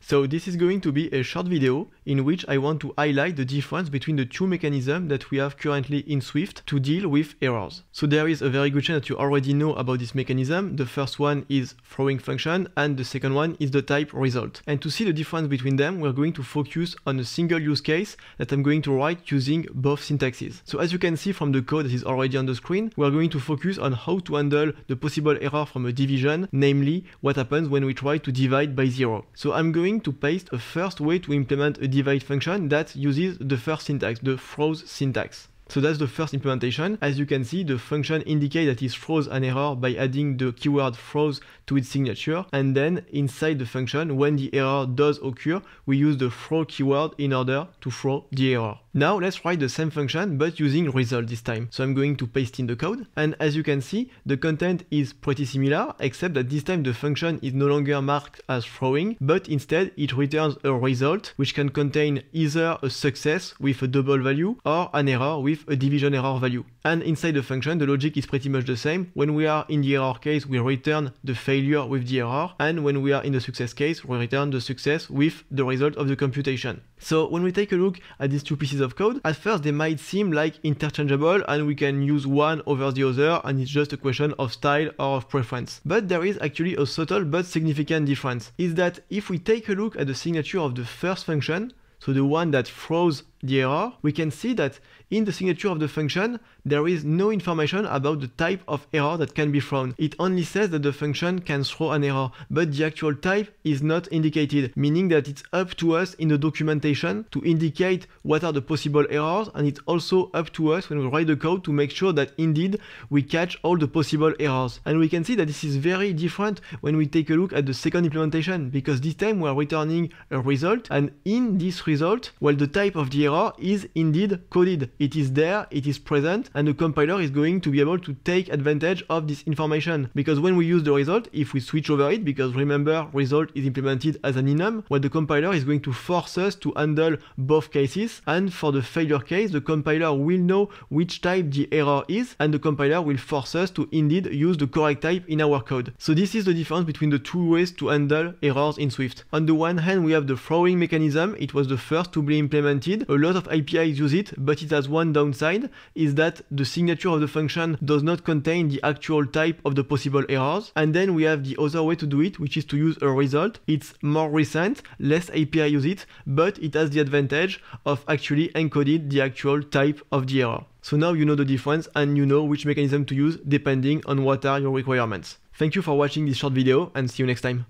So this is going to be a short video in which I want to highlight the difference between the two mechanisms that we have currently in Swift to deal with errors. So there is a very good chance that you already know about this mechanism. The first one is throwing function and the second one is the type result. And to see the difference between them, we're going to focus on a single use case that I'm going to write using both syntaxes. So as you can see from the code that is already on the screen, we're going to focus on how to handle the possible error from a division, namely what happens when we try to divide by 0. So I'm going to paste a first way to implement a divide function that uses the first syntax, the throws syntax. So that's the first implementation. As you can see, the function indicates that it throws an error by adding the keyword throws to its signature. And then inside the function, when the error does occur, we use the throw keyword in order to throw the error. Now let's write the same function but using result this time. So I'm going to paste in the code. And as you can see, the content is pretty similar, except that this time the function is no longer marked as throwing, but instead it returns a result which can contain either a success with a double value or an error with a division error value. And inside the function, the logic is pretty much the same. When we are in the error case, we return the failure with the error. And when we are in the success case, we return the success with the result of the computation. So when we take a look at these two pieces of code, at first they might seem like interchangeable and we can use one over the other and it's just a question of style or of preference. But there is actually a subtle but significant difference. Is that if we take a look at the signature of the first function, so the one that throws the error, we can see that in the signature of the function, there is no information about the type of error that can be thrown. It only says that the function can throw an error, but the actual type is not indicated, meaning that it's up to us in the documentation to indicate what are the possible errors, and it's also up to us when we write the code to make sure that indeed we catch all the possible errors. And we can see that this is very different when we take a look at the second implementation, because this time we are returning a result, and in this result, well, the type of the error is indeed coded. It is there, it is present, and the compiler is going to be able to take advantage of this information. Because when we use the result, if we switch over it, because remember, result is implemented as an enum, well, the compiler is going to force us to handle both cases. And for the failure case, the compiler will know which type the error is, and the compiler will force us to indeed use the correct type in our code. So this is the difference between the two ways to handle errors in Swift. On the one hand, we have the throwing mechanism. It was the first to be implemented. A lot of APIs use it, but it has one downside, is that the signature of the function does not contain the actual type of the possible errors. And then we have the other way to do it, which is to use a result. It's more recent, less API use it, but it has the advantage of actually encoding the actual type of the error. So now you know the difference and you know which mechanism to use depending on what are your requirements. Thank you for watching this short video and see you next time.